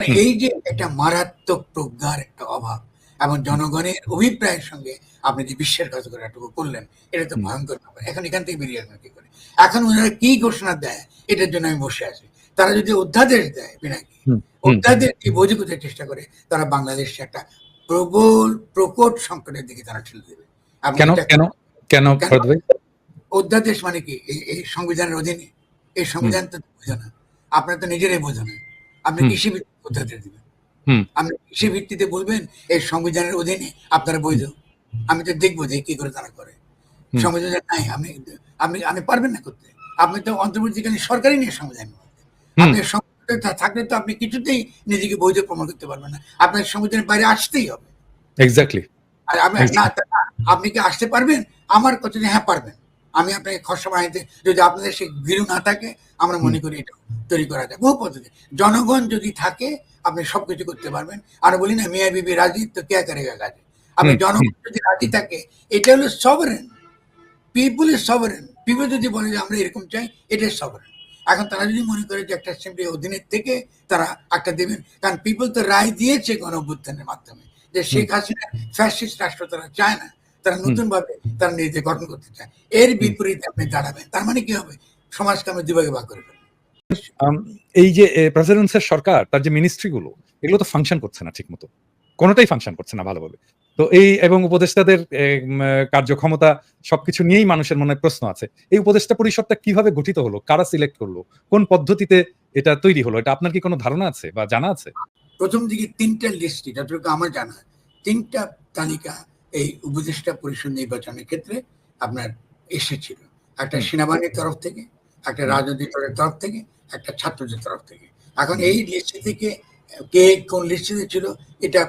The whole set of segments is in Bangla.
হুম, এই যে একটা মারাত্মক প্রজ্ঞার একটা অভাব এবং হুম, জনগণের অভিপ্রায়ের সঙ্গে আপনি যে বিশ্বাসঘাতকতাটুকু করলেন, এটা তো হুম, ভয়ঙ্কর ব্যাপার। এখন এখান থেকে বেরিয়ে আসবেন কি করে? এখন ওনারা কি ঘোষণা দেয়, এটার জন্য আমি বসে আছি। তারা যদি অধ্যাদেশ দেয় পিনাকি, হুম, হুম, অধ্যাদেশ দিয়ে বোঝে করতে চেষ্টা করে, তারা বাংলাদেশে একটা প্রবল প্রকট সংকটের দিকে তারা ঠেলে দেবে। এবং কেন এটা কেন কেন কেন? ফরদ ভাই? অধ্যাদেশ মানে কি? এই সংবিধানের অধীনে? এই হুম, সংবিধান তো বোঝে না। আপনারা তো নিজেরাই বোঝেন না। আপনি হুম, কিসের ভিত্তিতে অধ্যাদেশ দিবেন? হুম, আপনি কিসের ভিত্তিতে বলবেন এই সংবিধানের অধীনে আপনারা বৈধ? হুম, আমি তো দেখবো যে কি করে তারা করে। হুম, সংবিধানে নাই, আপনি আপনি আপনি পারবেন না করতে। আপনি তো অন্তর্বর্তীকালীন সরকারই নেই সংবিধান। হুম, আপনার সংবিধান থাকলে তো আপনি কিছুতেই নিজেকে বৈধ প্রমাণ করতে পারবেন না। আপনার সংবিধানের বাইরে আসতেই হবে। এক্সাক্টলি, আর আমি না, এক্সাক্টলি, আপনি কি আসতে পারবেন? আমার কথা যে হ্যাঁ পারবেন। আমি আপনাকে খসড়া বানাইতে, যদি আপনাদের সেই ভীরু না থাকে, আমরা হুম, মনে করি এটা তৈরি করা যায়। বহু পদ্ধতি। জনগণ যদি থাকে আপনি সবকিছু করতে পারবেন। আর বলি না মিয়া বিবি রাজি তো কে করেগা কাজী। আপনি হুম, হুম, জনগণ যদি রাজি থাকে, এটা হলো sovereign. People is sovereign. People যদি বলে যে আমরা এরকম চাই, এটাই সভারেন। এখন তারা যদি মনে করে যে একটা অ্যাসেম্বলি অধীনের থেকে তারা একটা দেবেন, কারণ পিপল তো রায় দিয়েছে গণ-অভ্যুত্থানের মাধ্যমে যে হুম, শেখ হাসিনা ফ্যাসিস্ট রাষ্ট্র তারা চায় না। তারা হুম, নতুনভাবে তারা নিজেদের গঠন করতে চায়। এর হুম। বিপরীতে আপনি দাঁড়াবেন। তার মানে কি হবে? সমাজকে আমরা দুভাগে ভাগ করে ফেলব। আম, এই যে প্রেসিডেন্সের সরকার তার যে মিনিস্ট্রি গুলো এগুলো তো ফাংশন করছে না ঠিক মতো, কোনোটাই ফাংশন করছে না ভালোভাবে। তো এই এবং উপদেষ্টাদের কার্যক্ষমতা সবকিছু নিয়েই মানুষের মনে প্রশ্ন আছে। এই উপদেষ্টা পরিষদটা কিভাবে গঠিত হলো, কারা সিলেক্ট করলো, কোন পদ্ধতিতে এটা তৈরি হলো, এটা আপনার কি কোনো ধারণা আছে বা জানা আছে? প্রথম দিকে ৩ টা লিস্টে যতটুকু আমার জানা, ৩ টা তালিকা এই উপদেষ্টা পরিষদ নির্বাচনের ক্ষেত্রে আপনার এসেছিল। একটা হুম, সেনাবাহিনীর তরফ থেকে, একটা হুম, রাজনৈতিক দলের তরফ থেকে, একটা ছাত্রদের তরফ থেকে। এখন হুম, এই লিস্ট থেকে কে কোন লিস্টে ছিল এটা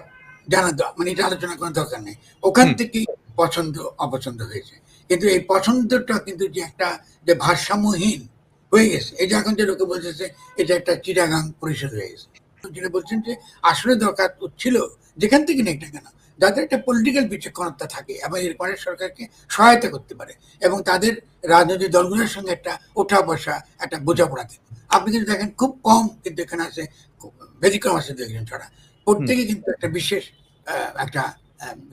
জানার মানে এটা আলোচনা করার দরকার নেই। ওখান হুম, থেকেই পছন্দ অপছন্দ হয়েছে। কিন্তু এই পছন্দটা কিন্তু যে একটা যে ভারসাম্যহীন হয়ে গেছে। এই যে এখন যে লোকে বলতেছে এটা একটা চিটাগাং পরিষদ হয়ে গেছে। যেটা বলছেন যে আসলে দরকার ছিল যেখান থেকে নেক না কেন, যাদের একটা পলিটিক্যাল বিচক্ষণতা থাকে এবং এরপরে সরকারকে সহায়তা করতে পারে এবং তাদের রাজনৈতিক দলগুলোর সঙ্গে একটা ওঠা বসা একটা বোঝাপড়া থাকে। আপনি কিন্তু দেখেন খুব কম কিন্তু এখানে আছে, ব্যতিক্রম আছে দু একজন ছাড়া, হুম, প্রত্যেকে কিন্তু একটা বিশেষ একটা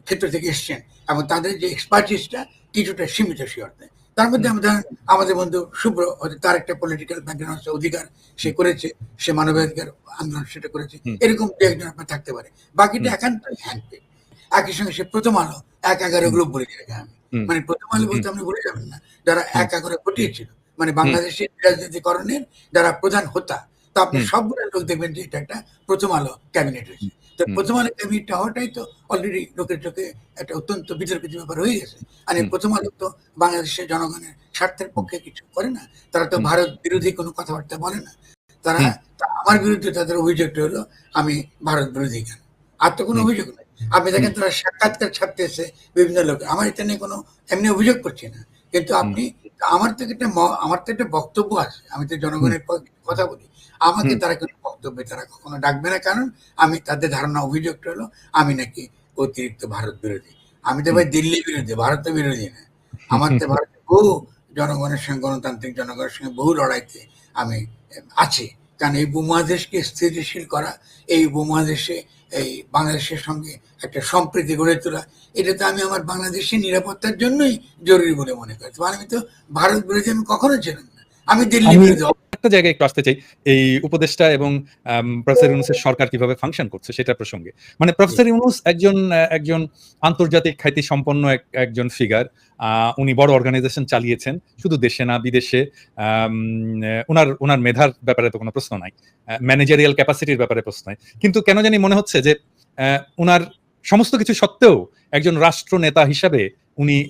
ক্ষেত্র থেকে এসছেন এবং তাদের যে এক্সপার্টিসটা কিছুটা সীমিত সে অর্থে। তার মধ্যে হুম, আমরা আমাদের বন্ধু শুভ্র, হয়তো তার একটা পলিটিক্যাল ব্যাকগ্রাউন্ড আছে, অধিকার সে হুম, করেছে, সে মানবাধিকার আন্দোলন সেটা করেছে। হুম, এরকম দু একজন আপনার থাকতে পারে। বাকিটা হুম, একান্তই হ্যান্ডপিক। একই সঙ্গে সে প্রথম আলো ১/১১ হুম, গ্রুপ বলে দিই আমি। হুম, মানে প্রথম আলো হুম, বলতে আপনি ভুলে যাবেন না। যারা হুম, ১/১১ ঘটিয়েছিল। মানে হুম, বাংলাদেশের রাজনীতিকরণের যারা প্রধান হোতা। তো আপনি হুম, সবগুলো লোক দেখবেন যে এটা একটা প্রথম আলো ক্যাবিনেট হয়েছে। তো হুম, প্রথম আলো ক্যাবিনেটটা হওয়াটাই তো অলরেডি লোকের চোখে একটা অত্যন্ত বিতর্কিত ব্যাপার হয়ে গেছে। আর এই হুম, প্রথম আলো তো বাংলাদেশের জনগণের স্বার্থের হুম, পক্ষে কিছু করে না। তারা তো হুম, ভারত বিরোধী কোনো কথাবার্তা বলে না। তারা হুম, আমার বিরুদ্ধে তাদের অভিযোগটা হলো আমি ভারত বিরোধী কেন? আর তো কোনো হুম, অভিযোগ নেই। আপনি হুম, দেখেন তারা সাক্ষাৎকার ছাপতেছে বিভিন্ন লোক। আমার এটা নিয়ে কোনো এমনি অভিযোগ করছি না। কিন্তু হুম, আপনি আমার তো একটা বক্তব্য আছে। আমি তো হুম, জনগণের কথা বলি। আমাকে হুম, তারা কোনো বক্তব্যে তারা কখনো ডাকবে না। কারণ আমি তাদের ধারণা অভিযোগটা হলো আমি নাকি অতিরিক্ত ভারত বিরোধী। আমি তো হুম, ভাই দিল্লি বিরোধী, ভারত তো বিরোধী না। আমার তো ভারতের বহু জনগণের সঙ্গে গণতান্ত্রিক জনগণের সঙ্গে বহু লড়াইতে আমি আছি। কারণ এই উপমহাদেশকে স্থিতিশীল করা, এই উপমহাদেশে এই বাংলাদেশের সঙ্গে একটা সম্প্রীতি গড়ে তোলা, এটা তো আমি আমার বাংলাদেশের নিরাপত্তার জন্যই জরুরি বলে মনে করি। মানে আমি তো ভারত বিরোধী আমি কখনো ছিলাম না। আমি দিল্লি আমি বিরোধী। একটা জায়গায় একটু আসতে চাই। এই উপদেষ্টা এবং প্রফেসর ইউনূসের সরকার কিভাবে ফাংশন করছে সেটা প্রসঙ্গে। মানে জি, প্রফেসর ইউনূস একজন আন্তর্জাতিক খ্যাতি সম্পন্ন একজন ফিগার। আ উনি বড় অর্গানাইজেশন চালিয়েছেন। শুধু দেশে না বিদেশে। আম উনার মেধার ব্যাপারে তো কোনো প্রশ্ন নাই। ম্যানেজারিয়াল ক্যাপাসিটির ব্যাপারে প্রশ্ন নাই। কিন্তু কেন জানি মনে হচ্ছে যে উনার সমস্ত কিছু সত্ত্বেও একজন রাষ্ট্রনেতা হিসাবে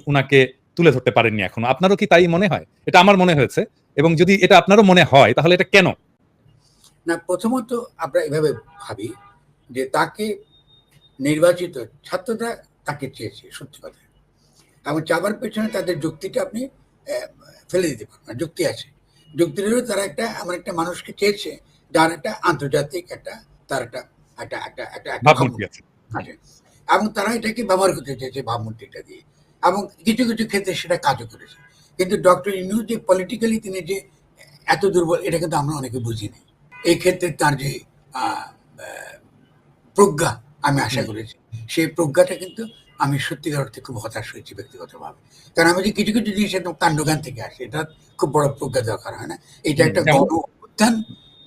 উনাকে তুলে ধরতে পারেননি এখনো। আপনারও কি তাই মনে হয়? এটা আমার মনে হয়েছে। এবং যদি এটা আপনারও মনে হয় তাহলে এটা কেন? না প্রথমত আমরা এভাবে ভাবি যে তাকে নির্বাচিত ছাত্ররা তাকে চেয়েছে সত্যি কথা। এবং চাবার পেছনে তাদের যুক্তিটা আপনি ফেলে দিতে পারবেন, যুক্তি আছে। যুক্তি হলো তারা একটা এমন একটা মানুষকে চেয়েছে যার একটা আন্তর্জাতিক একটা তার একটা একটা একটা একটা একটা ভাবমূর্তি ভাবমূর্তি আছে। হুম, আছে এবং তারা এটাকে ব্যবহার করতে চেয়েছে ভাবমূর্তিটা দিয়ে এবং কিছু কিছু ক্ষেত্রে সেটা কাজও করেছে। কিন্তু ডক্টর ইনু যে পলিটিক্যালি তিনি যে এত দুর্বল এটা কিন্তু আমরা অনেকে বুঝি নাই। এই ক্ষেত্রে তার যে প্রজ্ঞা আমি আশা হুম, করেছি, সেই প্রজ্ঞাটা কিন্তু আমি সত্যিকার অর্থে খুব হতাশ হয়েছি ব্যক্তিগতভাবে। কারণ আমি যে কিছু কিছু জিনিস একদম কাণ্ডজ্ঞান থেকে আসে, এটা খুব বড় প্রজ্ঞা দরকার হয় না। এটা একটা যেমন? গণ অভ্যুত্থান,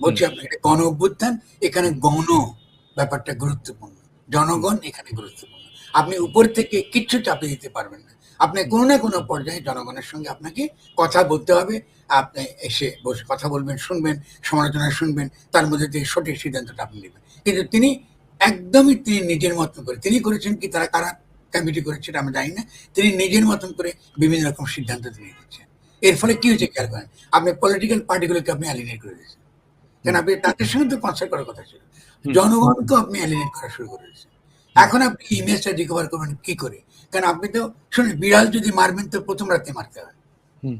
হুম, বলছি আপনাকে, এটা গণ অভ্যুত্থান। এখানে হুম, গণ ব্যাপারটা গুরুত্বপূর্ণ, হুম, জনগণ এখানে গুরুত্বপূর্ণ। আপনি হুম, উপর থেকে কিচ্ছু চাপিয়ে দিতে পারবেন না। আপনি হুম, কোনো না কোনো পর্যায়ে জনগণের সঙ্গে আপনাকে কথা বলতে হবে। আপনি এসে বসে কথা বলবেন, শুনবেন, সমালোচনা শুনবেন, তার মধ্যে থেকে সঠিক সিদ্ধান্তটা আপনি নেবেন। কিন্তু তিনি একদমই তিনি নিজের মতন করে, তিনি করেছেন কি, তারা কারা কমিটি করেছে এটা আমরা জানি না। তিনি নিজের মতন করে বিভিন্ন রকম সিদ্ধান্ত তিনি নিচ্ছেন। এর ফলে কি হয়েছে খেয়াল করেন, আপনি পলিটিক্যাল পার্টিগুলোকে আপনি অ্যালিনেট করে দিয়েছেন। হুম, কারণ আপনি তাদের সঙ্গে তো কনসাল্ট করার কথা ছিল। হুম, জনগণকেও আপনি অ্যালিনেট করা শুরু করে দিয়েছেন। হুম, এখন আপনি ইমেজটা রিকভার করবেন কি করে? কারণ আপনি তো শুনুন, বিড়াল যদি মারবেন তো প্রথম রাতে মারতে হয়। হুম,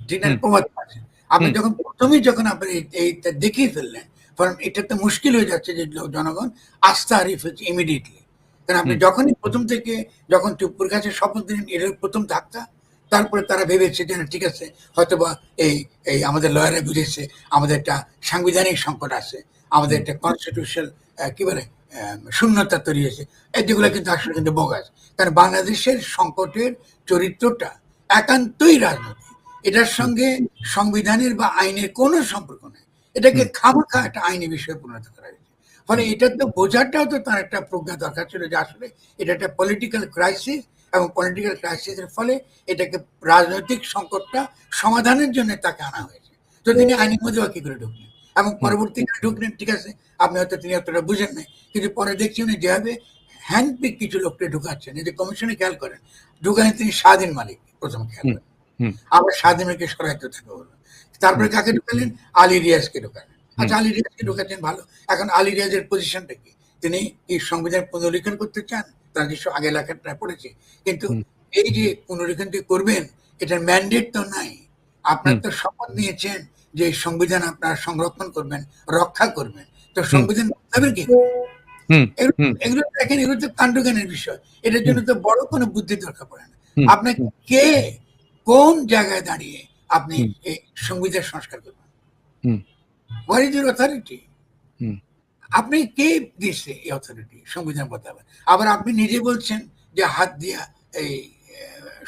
ঠিক না? হুম, প্রবাদ আছে। আপনি হুম, যখন প্রথমেই যখন আপনি এইটা দেখিয়ে ফেললেন, কারণ এটা তো মুশকিল হয়ে যাচ্ছে যে জনগণ আস্থা হারিয়ে ফেলছে ইমিডিয়েটলি। কারণ আপনি হুম, যখনই প্রথম থেকে যখন চুপ্পুর কাছে শপথ দিলেন, এটার প্রথম ধাক্কা। তারপরে তারা ভেবেছে যে না, ঠিক আছে, হয়তোবা এই এই আমাদের লয়াররা বুঝেছে আমাদের একটা সাংবিধানিক সংকট আছে, আমাদের হুম, একটা কনস্টিটিউশনাল কি বলে শূন্যতা তৈরি হয়েছে। এই যেগুলো কিন্তু আসলে কিন্তু বোগাস। কারণ বাংলাদেশের সংকটের চরিত্রটা একান্তই রাজনৈতিক। এটার হুম, সঙ্গে সংবিধানের বা আইনের কোনো সম্পর্ক নেই। এটাকে হুম, খামোখা একটা আইনি বিষয়ে পরিণত করা হয়েছে। ফলে হুম, এটা তো বোঝাটাও তো তার একটা প্রজ্ঞা দরকার ছিল যে আসলে এটা একটা পলিটিক্যাল ক্রাইসিস, এবং পলিটিক্যাল ক্রাইসিসের ফলে এটাকে রাজনৈতিক সংকটটা সমাধানের জন্য তাকে আনা হয়েছে। তো তিনি আইনের মধ্যে কি করে ঢুকলেন, এবং হুম, পরবর্তীকালে ঢুকলেন, ঠিক আছে, আপনি হয়তো তিনি অতটা বুঝেন নাই, কিন্তু পরে দেখছি উনি যেভাবে হ্যান্ডপিক কিছু লোককে ঢুকাচ্ছেন, এই যে কমিশনে খেয়াল করেন, ঢুকানে তিনি স্বাধীন মালিক প্রথম খেয়াল হুম, করেন, হুম, আবার স্বাধীনকে সরাইতে থাকা হলো। তারপরে হুম, কাকে ঢুকালেন? আলী রিয়াজকে ঢুকালেন। হুম, আচ্ছা, আলী রিয়াজকে ঢুকাচ্ছেন ভালো। এখন আলী রিয়াজের পজিশনটা কি? তিনি কি সংবিধান পুনরীক্ষণ করতে চান? তার কিছু আগে লেখাটা পড়েছি। কিন্তু হুম, এই যে পুনরীক্ষণটি করবেন, এটার ম্যান্ডেট তো নাই। আপনার হুম, তো শপথ নিয়েছেন যে সংবিধান আপনার সংরক্ষণ করবেন, রক্ষা করবেন। তো হুম, সংবিধান বদলাবেন কি করে? হুম, এগুলো হুম, এগুলো দেখেন, এগুলো তো কাণ্ডজ্ঞানের বিষয়। এটার হুম, জন্য তো বড় কোনো বুদ্ধির দরকার পড়ে না। হুম, আপনাকে কে, কোন জায়গায় দাঁড়িয়ে আপনি হুম, এই সংবিধান সংস্কার করবেন? হুম, হোয়াট ইজ ইউর অথরিটি? হুম, আপনি কে দিচ্ছে এই অথরিটি সংবিধান বদলাবেন? আবার আপনি নিজে বলছেন যে হাত দিয়া এই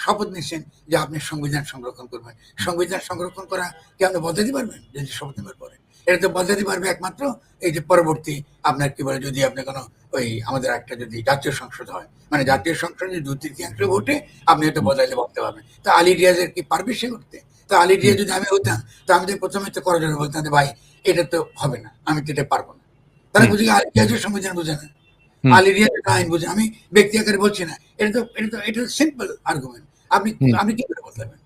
শপথ নিচ্ছেন যে আপনি সংবিধান সংরক্ষণ করবেন। সংবিধান সংরক্ষণ করা কি আপনি বদলাতে পারবেন যদি শপথ নেবার পরে? এটা তো বদলাতে পারবে একমাত্র এই যে পরবর্তী আপনার কি বলে, যদি আপনি কোনো ওই আমাদের একটা যদি জাতীয় সংসদ হয়, মানে জাতীয় সংসদে 2/3 ভোটে আপনি হয়তো হুম, বদলাইতে বলতে পারবেন। তো আলী রিয়াজের কি পারবে সে করতে? তো আলী হুম, রিয়াজ যদি আমি হতাম, তো আমি তো প্রথমে তো করার জন্য বলতাম যে ভাই এটা তো হবে না, আমি তো এটা পারবো না। তারা হুম, বুঝি আলী রিয়াজের সংবিধান বোঝে না, হুম, আলী রিয়াজ একটা আইন বোঝে। আমি ব্যক্তি আকারে বলছি না, এটা সিম্পল আর্গুমেন্ট। আপনি হুম, আপনি কি করে বদলাবেন?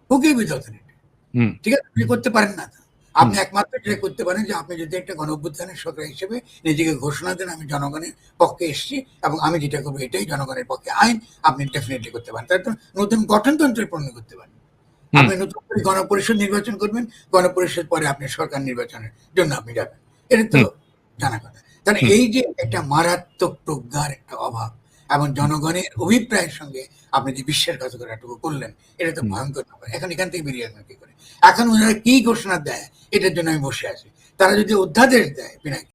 Who gave you the authority? হুম, ঠিক আছে, আপনি করতে পারেন না তো। হুম, আপনি একমাত্র যেটা করতে পারেন যে আপনি যদি একটা গণঅভ্যুত্থানের সরকার হিসেবে নিজেকে ঘোষণা দেন, আমি জনগণের পক্ষে এসেছি এবং আমি যেটা করবো এটাই জনগণের পক্ষে আইন, আপনি ডেফিনেটলি করতে পারেন। তাই তো নতুন গঠনতন্ত্রের প্রণয়ন করতে পারেন। হুম, আপনি নতুন করে গণপরিষদ নির্বাচন করবেন, গণপরিষদ পরে আপনি সরকার নির্বাচনের জন্য আপনি যাবেন। এটা তো হুম, জানা কথা। তাহলে হুম, এই যে একটা মারাত্মক প্রজ্ঞার একটা অভাব এবং হুম, জনগণের অভিপ্রায়ের সঙ্গে আপনি যে বিশ্বাসঘাতকতাটুকু করলেন, এটা তো হুম, ভয়ঙ্কর ব্যাপার। এখন এখান থেকে বেরিয়ে আসবেন কি করে? এখন ওনারা কি ঘোষণা দেয়, এটার জন্য আমি বসে আছি। তারা যদি অধ্যাদেশ দেয়, পিনাকি,